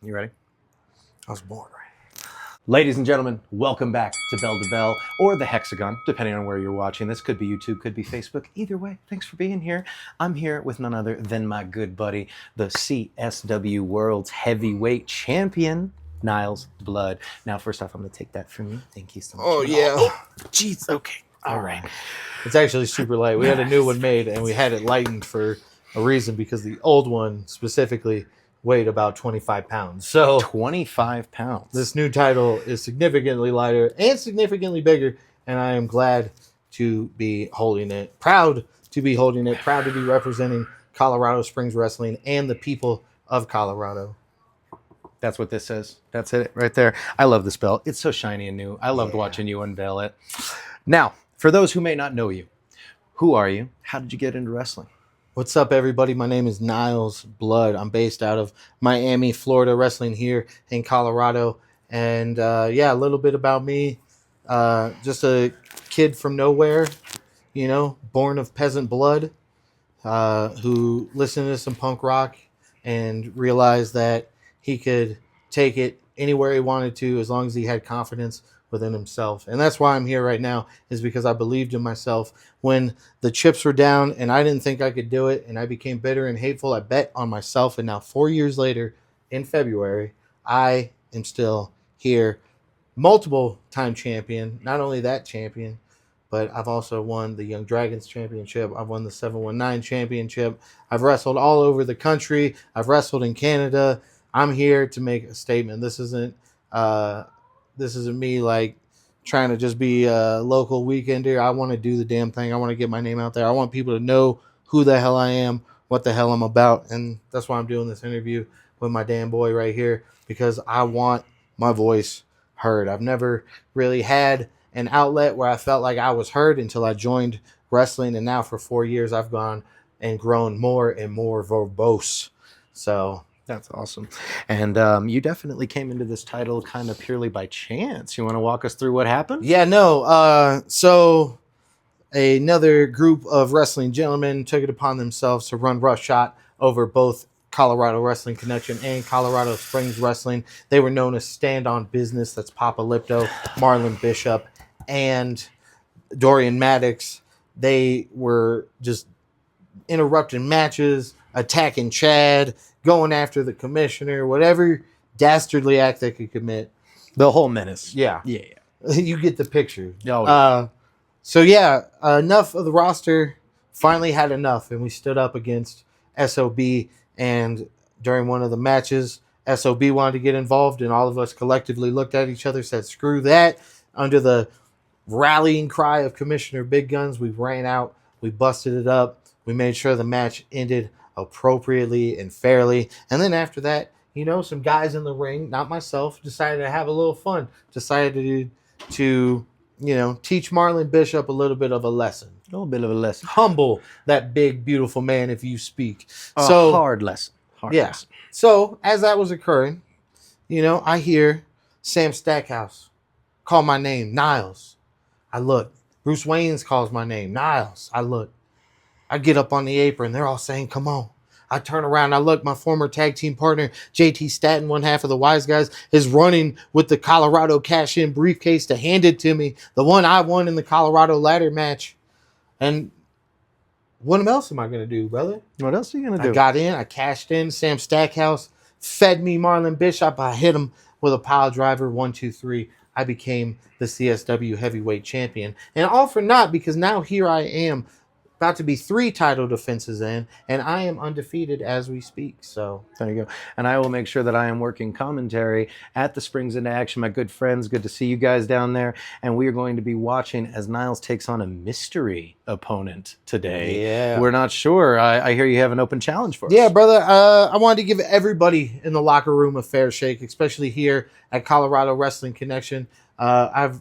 You ready? I was born ready. Ladies and gentlemen, welcome back to Bell to Bell, or the Hexxagon, depending on where you're watching. This could be YouTube, could be Facebook. Either way, thanks for being here. I'm here with none other than my good buddy, the CSW World Heavyweight Champion, Niles Blood. Now, first off, I'm going to take that from you. Thank you so much. Oh, yeah. Jeez, okay. All right. It's actually super light. We had a new one made, and we had it lightened for a reason because the old one specifically weighed about 25 pounds. So 25 pounds. This new title is significantly lighter and significantly bigger, and I am glad to be holding it. Proud to be holding it. Proud to be representing Colorado Springs Wrestling and the people of Colorado. That's what this is. That's it right there. I love this belt. It's so shiny and new. I loved watching you unveil it. Now, for those who may not know you, who are you? How did you get into wrestling? What's up, everybody? My name is Niles Blood. I'm based out of Miami, Florida, wrestling here in Colorado. And a little bit about me. Just a kid from nowhere, born of peasant blood, who listened to some punk rock and realized that he could take it anywhere he wanted to as long as he had confidence within himself. And that's why I'm here right now, is because I believed in myself. When the chips were down and I didn't think I could do it and I became bitter and hateful, I bet on myself. And now 4 years later, in February, I am still here. Multiple time champion. Not only that champion, but I've also won the Young Dragons Championship. I've won the 719 Championship. I've wrestled all over the country. I've wrestled in Canada. I'm here to make a statement. This isn't me like trying to just be a local weekender. I want to do the damn thing. I want to get my name out there. I want people to know who the hell I am, what the hell I'm about. And that's why I'm doing this interview with my damn boy right here, because I want my voice heard. I've never really had an outlet where I felt like I was heard until I joined wrestling. And now for 4 years, I've gone and grown more and more verbose. So that's awesome. And you definitely came into this title kind of purely by chance. You want to walk us through what happened? Yeah, no. So another group of wrestling gentlemen took it upon themselves to run roughshod over both Colorado Wrestling Connection and Colorado Springs Wrestling. They were known as Stand on Business. That's Papa Lipto, Marlon Bishop, and Dorian Maddox. They were just interrupting matches, attacking Chad, going after the commissioner, whatever dastardly act they could commit. The whole menace. Yeah. You get the picture. Oh, Enough of the roster finally had enough, and we stood up against SOB. And during one of the matches, SOB wanted to get involved, and all of us collectively looked at each other, said, screw that. Under the rallying cry of Commissioner Big Guns, we ran out, we busted it up, we made sure the match ended appropriately and fairly. And then after that, some guys in the ring, not myself, decided to have a little fun, decided to teach Marlon Bishop a little bit of a lesson. A little bit of a lesson. Humble that big, beautiful man if you speak. Hard lesson. Lesson. So as that was occurring, I hear Sam Stackhouse call my name, Niles. I look. Bruce Waynes calls my name, Niles. I look. I get up on the apron. They're all saying, come on. I turn around. I look. My former tag team partner, JT Staten, one half of the Wise Guys, is running with the Colorado cash-in briefcase to hand it to me. The one I won in the Colorado ladder match. And what else am I going to do, brother? What else are you going to do? I got in. I cashed in. Sam Stackhouse fed me Marlon Bishop. I hit him with a pile driver. 1, 2, 3. I became the CSW Heavyweight Champion. And all for naught, because now here I am, about to be 3 title defenses in, and I am undefeated as we speak. So there you go. And I will make sure that I am working commentary at the Springs into Action. My good friends, good to see you guys down there. And we are going to be watching as Niles takes on a mystery opponent today. Yeah. We're not sure. I hear you have an open challenge for us. Yeah, brother. I wanted to give everybody in the locker room a fair shake, especially here at Colorado Wrestling Connection. I've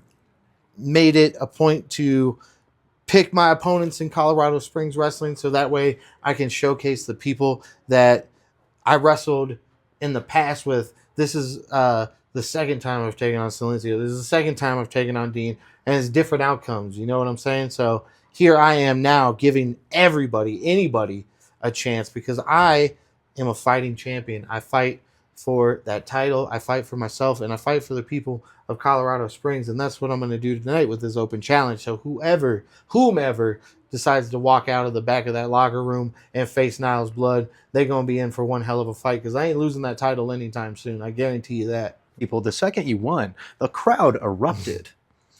made it a point to pick my opponents in Colorado Springs Wrestling, so that way I can showcase the people that I wrestled in the past with. This is the second time I've taken on Silencio. This is the second time I've taken on Dean, and it's different outcomes. You know what I'm saying? So here I am now giving anybody, a chance, because I am a fighting champion. I fight for that title. I fight for myself, and I fight for the people of Colorado Springs, and that's what I'm going to do tonight with this open challenge. So whomever decides to walk out of the back of that locker room and face Niles Blood, they're going to be in for one hell of a fight, because I ain't losing that title anytime soon. I guarantee you that. People, the second you won, the crowd erupted.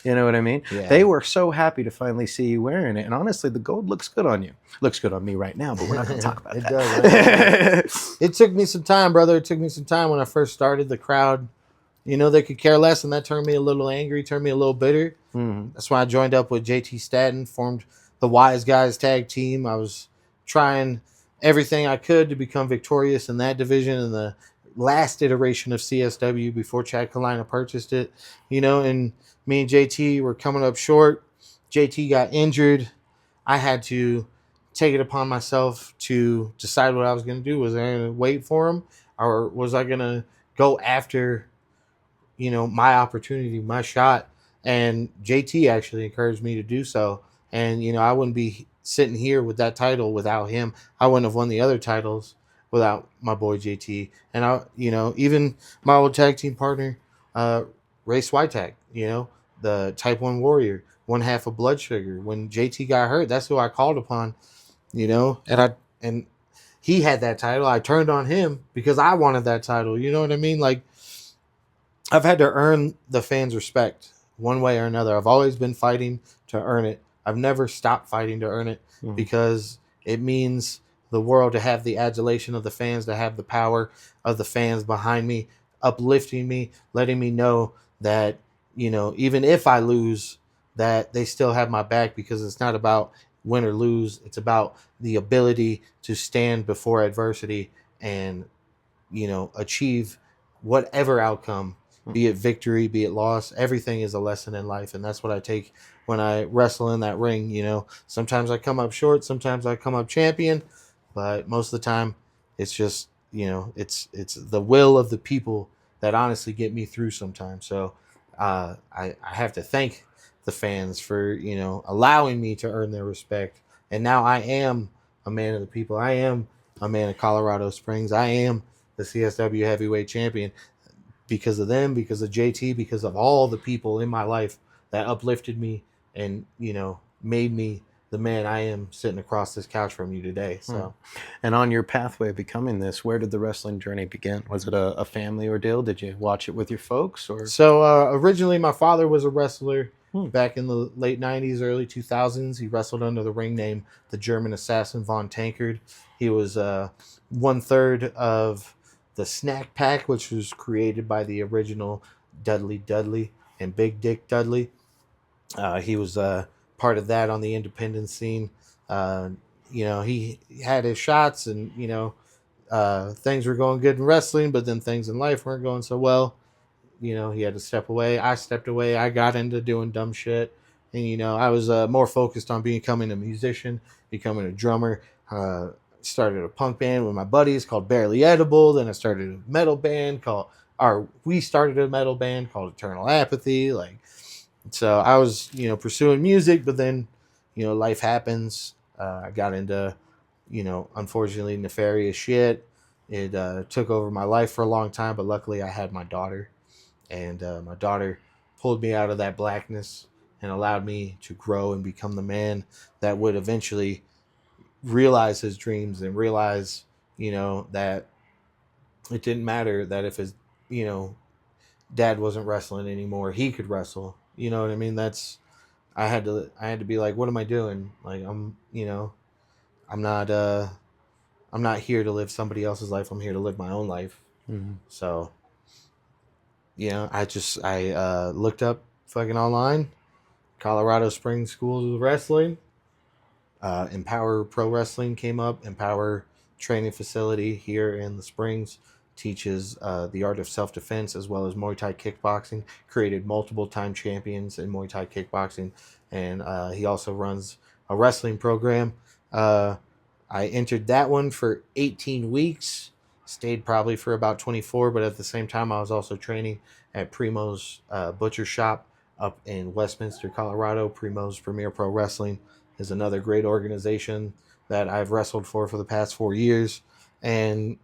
You know what I mean? Yeah. They were so happy to finally see you wearing it. And honestly, the gold looks good on you. Looks good on me right now, but we're not going to talk about that. Does. It took me some time, brother. It took me some time when I first started. The crowd, they could care less, and that turned me a little angry, turned me a little bitter. Mm-hmm. That's why I joined up with JT Staten, formed the Wise Guys tag team. I was trying everything I could to become victorious in that division in the last iteration of CSW before Chad Kalina purchased it, and me and JT were coming up short. JT got injured. I had to take it upon myself to decide what I was going to do. Was I going to wait for him, or was I going to go after, my opportunity, my shot? And JT actually encouraged me to do so. And, I wouldn't be sitting here with that title without him. I wouldn't have won the other titles without my boy JT. And even my old tag team partner, Ray Swytag, the Type 1 Warrior, one half of Blood Sugar. When JT got hurt, that's who I called upon, and he had that title. I turned on him because I wanted that title. You know what I mean? Like, I've had to earn the fans' respect one way or another. I've always been fighting to earn it. I've never stopped fighting to earn it, because it means the world to have the adulation of the fans, to have the power of the fans behind me, uplifting me, letting me know that, even if I lose, that they still have my back, because it's not about win or lose. It's about the ability to stand before adversity and, achieve whatever outcome, be it victory, be it loss. Everything is a lesson in life. And that's what I take when I wrestle in that ring. Sometimes I come up short, sometimes I come up champion, but most of the time it's just, it's the will of the people that honestly get me through sometimes. So I have to thank the fans for, allowing me to earn their respect. And now I am a man of the people. I am a man of Colorado Springs. I am the CSW Heavyweight Champion because of them, because of JT, because of all the people in my life that uplifted me and, made me the man I am sitting across this couch from you today. So, and on your pathway of becoming this, where did the wrestling journey begin? Was it a family ordeal? Did you watch it with your folks? Or so originally my father was a wrestler back in the late 90s, early 2000s. He wrestled under the ring name the German Assassin Von Tankard. He was 1/3 of the Snack Pack, which was created by the original Dudley Dudley and Big Dick Dudley. He was part of that on the independent scene. He had his shots, and things were going good in wrestling, but then things in life weren't going so well. He had to step away. I stepped away. I got into doing dumb shit, and I was more focused on becoming a musician, becoming a drummer. Started a punk band with my buddies called Barely Edible. Then I started a metal band we started a metal band called Eternal Apathy. So I was, pursuing music, but then, life happens. I got into, unfortunately nefarious shit. It took over my life for a long time, but luckily I had my daughter, and my daughter pulled me out of that blackness and allowed me to grow and become the man that would eventually realize his dreams and realize, that it didn't matter that if his, dad wasn't wrestling anymore, he could wrestle. You know what I mean? I had to be like, what am I doing? Like, I'm not here to live somebody else's life. I'm here to live my own life. So, I looked up fucking online, Colorado Springs Schools of Wrestling. Empower Pro Wrestling came up. Empower Training Facility here in the Springs teaches the art of self-defense as well as Muay Thai kickboxing. Created multiple time champions in Muay Thai kickboxing, and he also runs a wrestling program. I entered that one for 18 weeks. Stayed probably for about 24, but at the same time I was also training at Primo's Butcher Shop up in Westminster, Colorado. Primo's Premier Pro Wrestling is another great organization that I've wrestled for the past 4 years. And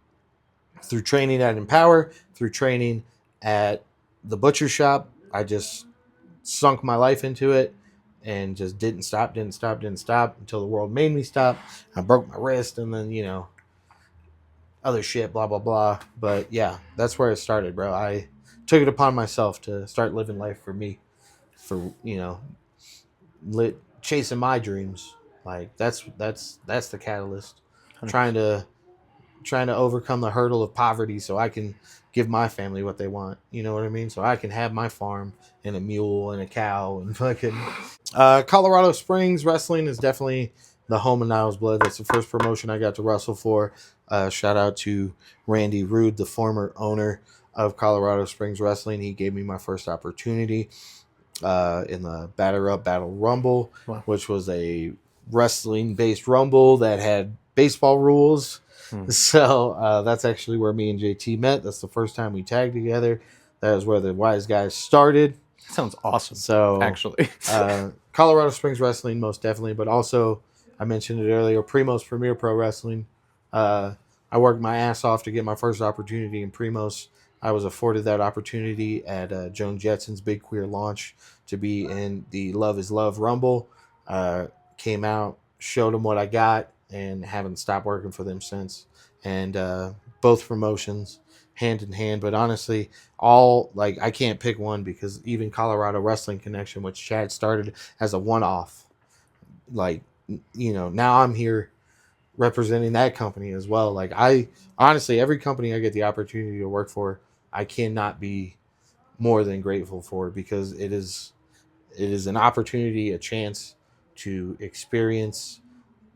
through training at Empower, through training at the butcher shop, I just sunk my life into it and just didn't stop until the world made me stop. I broke my wrist and then, other shit, blah, blah, blah. But yeah, that's where it started, bro. I took it upon myself to start living life for me, for, chasing my dreams. Like that's the catalyst. Trying to overcome the hurdle of poverty so I can give my family what they want. You know what I mean? So I can have my farm and a mule and a cow and fucking. Colorado Springs Wrestling is definitely the home of Niles Blood. That's the first promotion I got to wrestle for. Shout out to Randy Rude, the former owner of Colorado Springs Wrestling. He gave me my first opportunity in the Batter Up Battle Rumble, wow, which was a wrestling-based rumble that had baseball rules. So that's actually where me and JT met. That's the first time we tagged together. That is where the Wise Guys started. Sounds awesome. So actually, Colorado Springs Wrestling, most definitely, but also I mentioned it earlier, Primos Premier Pro Wrestling. I worked my ass off to get my first opportunity in Primos. I was afforded that opportunity at Joan Jetson's big queer launch to be in the Love is Love Rumble. Came out, showed them what I got, and haven't stopped working for them since. And both promotions, hand in hand. But honestly, I can't pick one because even Colorado Wrestling Connection, which Chad started as a one-off, now I'm here representing that company as well. Like I honestly, every company I get the opportunity to work for, I cannot be more than grateful for, because it is an opportunity, a chance to experience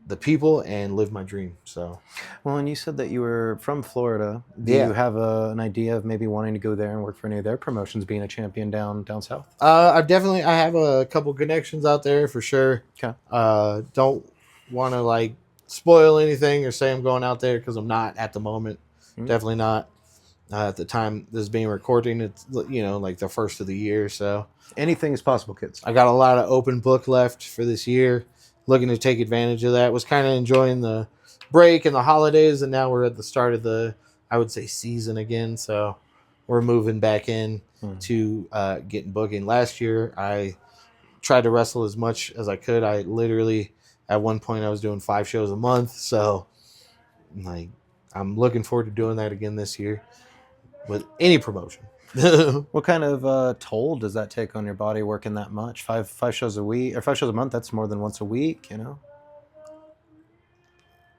the people and live my dream. So, well, and you said that you were from Florida. Do you have an idea of maybe wanting to go there and work for any of their promotions, being a champion down south? I have a couple connections out there for sure. Okay. Don't want to spoil anything or say I'm going out there, because I'm not at the moment. Definitely not. At the time this is being recording, it's the first of the year, so anything is possible, kids. I got a lot of open book left for this year. Looking to take advantage of that. Was kind of enjoying the break and the holidays, and now we're at the start of the, I would say, season again. So we're moving back in to getting booking. Last year, I tried to wrestle as much as I could. I literally, at one point, I was doing 5 shows a month. So I'm looking forward to doing that again this year with any promotion. What kind of toll does that take on your body, working that much? Five shows a week, or 5 shows a month? That's more than once a week,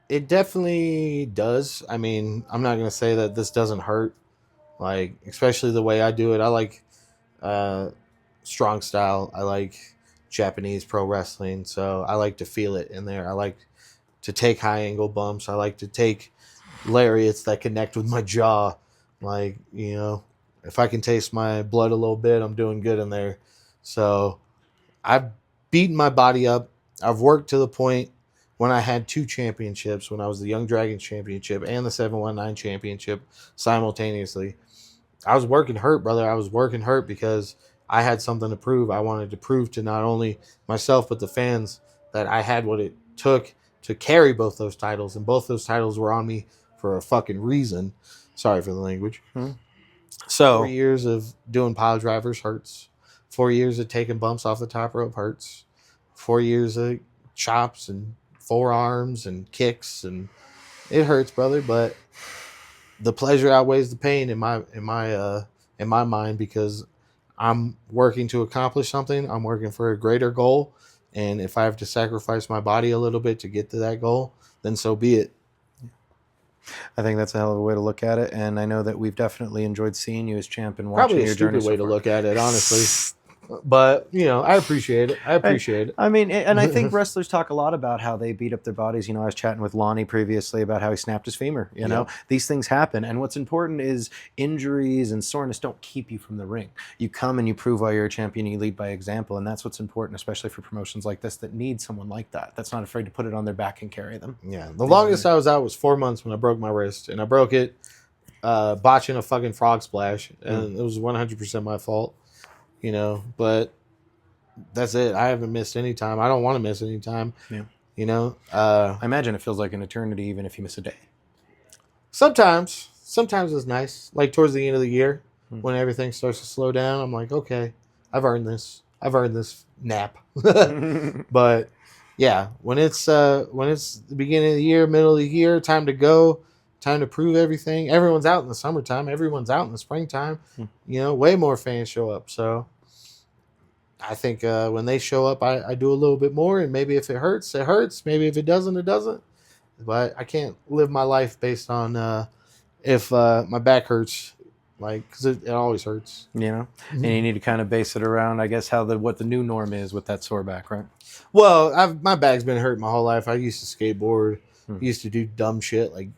It definitely does. I mean, I'm not gonna say that this doesn't hurt. Especially the way I do it. I like strong style. I like Japanese pro wrestling, so I like to feel it in there. I like to take high angle bumps. I like to take lariats that connect with my jaw. If I can taste my blood a little bit, I'm doing good in there. So I've beaten my body up. I've worked to the point when I had 2 championships, when I was the Young Dragons Championship and the 719 Championship simultaneously. I was working hurt, brother. I was working hurt because I had something to prove. I wanted to prove to not only myself, but the fans that I had what it took to carry both those titles. And both those titles were on me for a fucking reason. Sorry for the language. So 4 years of doing pile drivers hurts. 4 years of taking bumps off the top rope hurts. 4 years of chops and forearms and kicks, and it hurts, brother. But the pleasure outweighs the pain in my mind, because I'm working to accomplish something. I'm working for a greater goal, and if I have to sacrifice my body a little bit to get to that goal, then so be it. I think that's a hell of a way to look at it, and I know that we've definitely enjoyed seeing you as champ and watching your journey. Probably a stupid way to look at it, honestly. But, I appreciate it. I mean, and I think wrestlers talk a lot about how they beat up their bodies. I was chatting with Lonnie previously about how he snapped his femur. These things happen. And what's important is injuries and soreness don't keep you from the ring. You come and you prove why you're a champion, you lead by example. And that's what's important, especially for promotions like this that need someone like that, that's not afraid to put it on their back and carry them. Yeah. The longest I was out was 4 months when I broke my wrist. And I broke it botching a fucking frog splash. And it was 100% my fault. But that's it. I haven't missed any time. I don't want to miss any time. Yeah. I imagine it feels like an eternity even if you miss a day. Sometimes sometimes it's nice. Like towards the end of the year, Hmm. when everything starts to slow down, I'm like, okay, I've earned this. I've earned this nap. But yeah, when it's the beginning of the year, middle of the year, time to go, time to prove everything. Everyone's out in the summertime. Everyone's out in the springtime. Way more fans show up. So I think when they show up, I do a little bit more. And maybe if it hurts, it hurts. Maybe if it doesn't, it doesn't. But I can't live my life based on if my back hurts, like because it always hurts. And you need to kind of base it around, I guess, what the new norm is with that sore back, right? Well, my back's been hurt my whole life. I used to skateboard, Hmm. used to do dumb shit like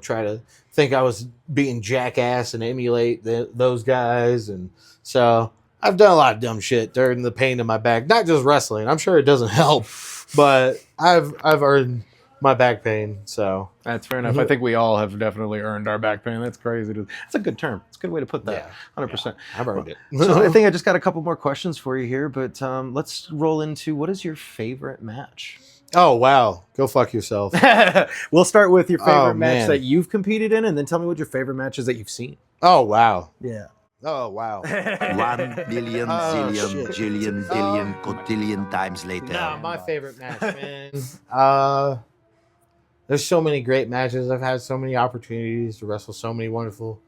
try to think I was being jackass and emulate those guys, and so I've done a lot of dumb shit during the pain in my back. Not just wrestling. I'm sure it doesn't help, but I've earned my back pain. So That's fair enough. I think we all have definitely earned our back pain. That's crazy. That's a good term. It's a good way to put that. Yeah. 100%. I've earned it. So I think I just got a couple more questions for you here, but let's roll into what is your favorite match? Oh wow, go fuck yourself. We'll start with your favorite Oh, match man. that you've competed in, and then tell me what your favorite match is that you've seen. Oh wow. Yeah. Oh wow. 1 billion, Oh, zillion, shit. jillion, billion, cotillion times later. Nah, my favorite match, man. There's so many great matches. I've had so many opportunities to wrestle so many wonderful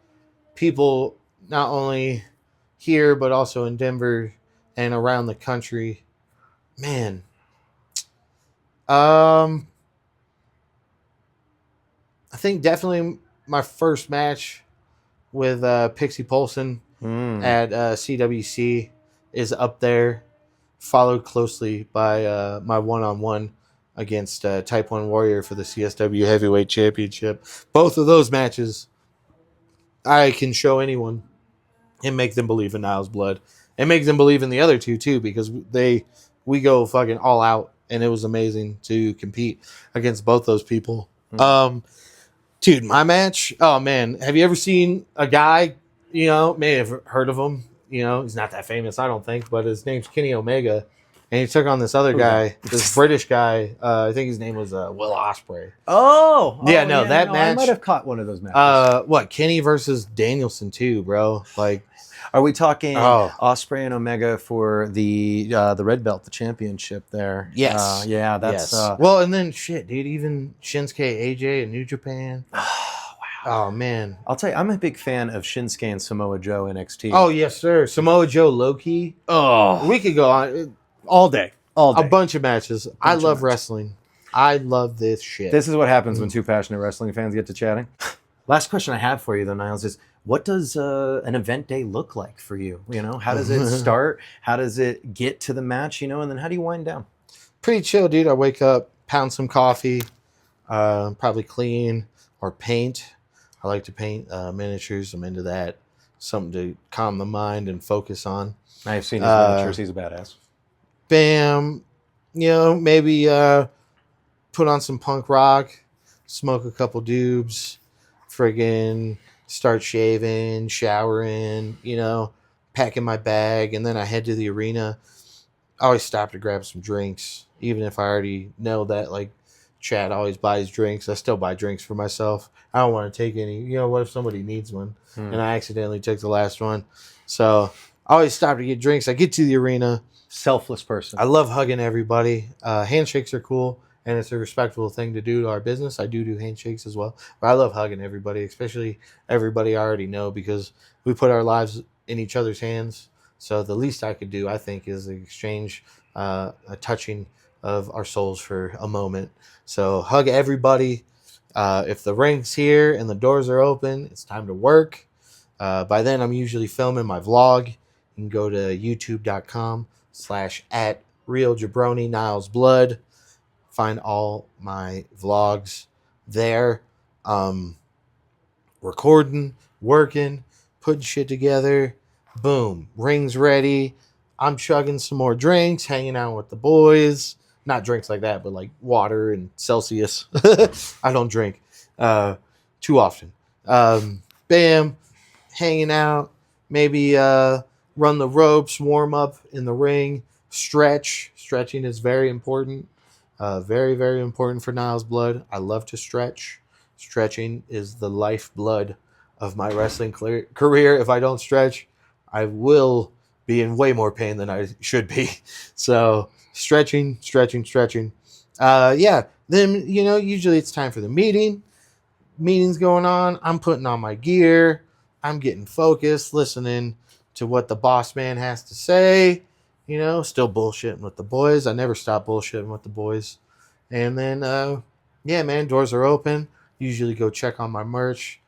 people, not only here but also in Denver and around the country. Man, I think definitely my first match with Pixie Polson at CWC is up there, followed closely by my one-on-one against Type 1 Warrior for the CSW Heavyweight Championship. Both of those matches, I can show anyone and make them believe in Niles Blood. And make them believe in the other two, too, because we go fucking all out, and it was amazing to compete against both those people. Dude, my match, oh, man. Have you ever seen a guy, may have heard of him, he's not that famous, I don't think, but his name's Kenny Omega. And he took on this other guy, this British guy. I think his name was Will Ospreay. That match. I might have caught one of those matches. What, Kenny versus Danielson too, bro? Like, are we talking Oh. Ospreay and Omega for the red belt, the championship there? Yes. Yeah, that's yes. Well, and then shit, dude. Even Shinsuke AJ in New Japan. Oh man. I'll tell you, I'm a big fan of Shinsuke and Samoa Joe NXT. Oh yes, sir. Samoa Joe, Loki. Oh, We could go on all day. a bunch of matches. I love wrestling. I love this shit. This is what happens when two passionate wrestling fans get to chatting. Last question I have for you, though, Niles, is what does an event day look like for you? How does it start? How does it get to the match? And then how do you wind down? Pretty chill, dude. I wake up, pound some coffee, probably clean or paint. I like to paint miniatures. I'm into that. Something to calm the mind and focus on. I've seen his miniatures. He's a badass. Bam. Maybe put on some punk rock, smoke a couple doobs, friggin' start shaving, showering, packing my bag, and then I head to the arena. I always stop to grab some drinks, even if I already know that, like, Chad always buys drinks. I still buy drinks for myself. I don't want to take any. What if somebody needs one and I accidentally took the last one? So I always stop to get drinks. I get to the arena. Selfless person. I love hugging everybody. Handshakes are cool, and it's a respectful thing to do to our business. I do handshakes as well. But I love hugging everybody, especially everybody I already know, because we put our lives in each other's hands. So the least I could do, I think, is exchange a touching of our souls for a moment. So hug everybody. If the ring's here and the doors are open, it's time to work. By then, I'm usually filming my vlog. You can go to youtube.com/@realjabroni Niles Blood. Find all my vlogs there. Recording, working, putting shit together. Boom. Rings ready. I'm chugging some more drinks, hanging out with the boys. Not drinks like that, but like water and Celsius. I don't drink too often. Bam. Hanging out. Maybe run the ropes, warm up in the ring, stretch. Stretching is very important. Very, very important for Niles Blood. I love to stretch. Stretching is the lifeblood of my wrestling career. If I don't stretch, I will be in way more pain than I should be. So stretching. Yeah. Then, usually it's time for the meeting's going on. I'm putting on my gear. I'm getting focused, listening to what the boss man has to say. Still bullshitting with the boys. I never stop bullshitting with the boys. And then, yeah, man, doors are open. Usually go check on my merch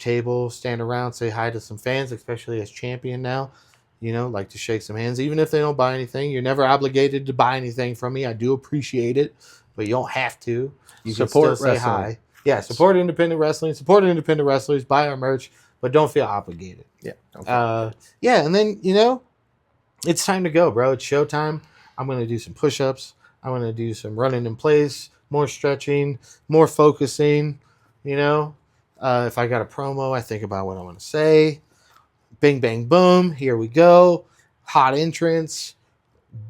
table, stand around, say hi to some fans, especially as champion now. Like to shake some hands, even if they don't buy anything. You're never obligated to buy anything from me. I do appreciate it, but you don't have to. You Support can still say wrestling. hi. Yeah, support independent wrestling. Support independent wrestlers. Buy our merch, but don't feel obligated. Yeah. Okay. Yeah, and then it's time to go, bro. It's showtime. I'm gonna do some push-ups. I'm gonna do some running in place, more stretching, more focusing. If I got a promo, I think about what I want to say. Bing, bang, boom. Here we go. Hot entrance.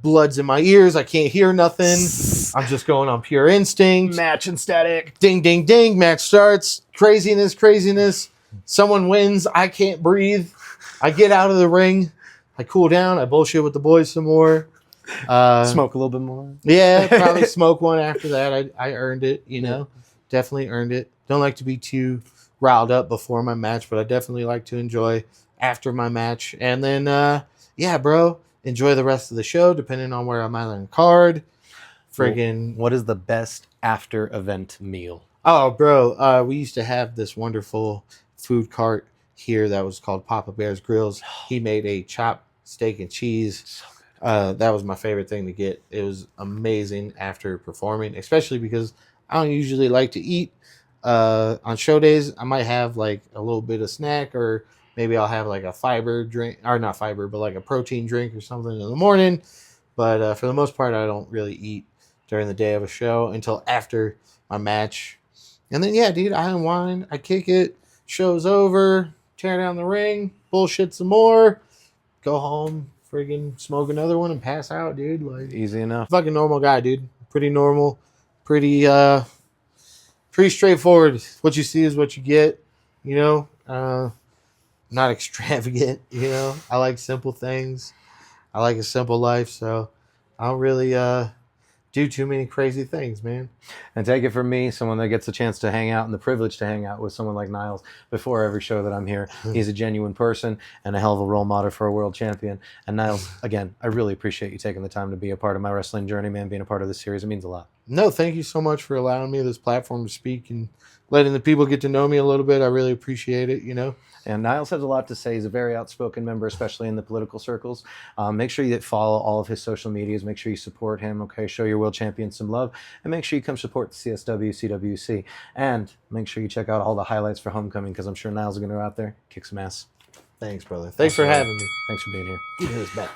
Blood's in my ears. I can't hear nothing. I'm just going on pure instinct. Match and static. Ding, ding, ding. Match starts. Craziness. Someone wins. I can't breathe. I get out of the ring. I cool down. I bullshit with the boys some more. Smoke a little bit more. Yeah, probably smoke one after that. I earned it, Definitely earned it. Don't like to be too riled up before my match, but I definitely like to enjoy after my match. And then, yeah, bro, enjoy the rest of the show, depending on where I'm at on the card. Friggin'. What is the best after event meal? Oh, bro, we used to have this wonderful food cart here that was called Papa Bear's Grills. He made a chopped steak and cheese. So good. That was my favorite thing to get. It was amazing after performing, especially because I don't usually like to eat. On show days, I might have like a little bit of snack, or maybe I'll have like a fiber drink, or not fiber, but like a protein drink or something in the morning. But for the most part, I don't really eat during the day of a show until after my match. And then, yeah, dude, I unwind, I kick it, show's over, tear down the ring, bullshit some more, go home, friggin' smoke another one and pass out, dude. Like, Easy enough. fucking normal guy, dude. Pretty normal, pretty straightforward. What you see is what you get, not extravagant, I like simple things. I like a simple life, so I don't really do too many crazy things, man. And take it from me, someone that gets a chance to hang out and the privilege to hang out with someone like Niles before every show that I'm here. He's a genuine person and a hell of a role model for a world champion. And Niles, again, I really appreciate you taking the time to be a part of my wrestling journey, man, being a part of this series. It means a lot. No, thank you so much for allowing me this platform to speak and letting the people get to know me a little bit. I really appreciate it, And Niles has a lot to say. He's a very outspoken member, especially in the political circles. Make sure you follow all of his social medias. Make sure you support him, okay? Show your world champion some love. And make sure you come support the CSW, CWC. And make sure you check out all the highlights for Homecoming, because I'm sure Niles is going to go out there, kick some ass. Thanks, brother. Thanks for having me. Thanks for being here. Give me this back.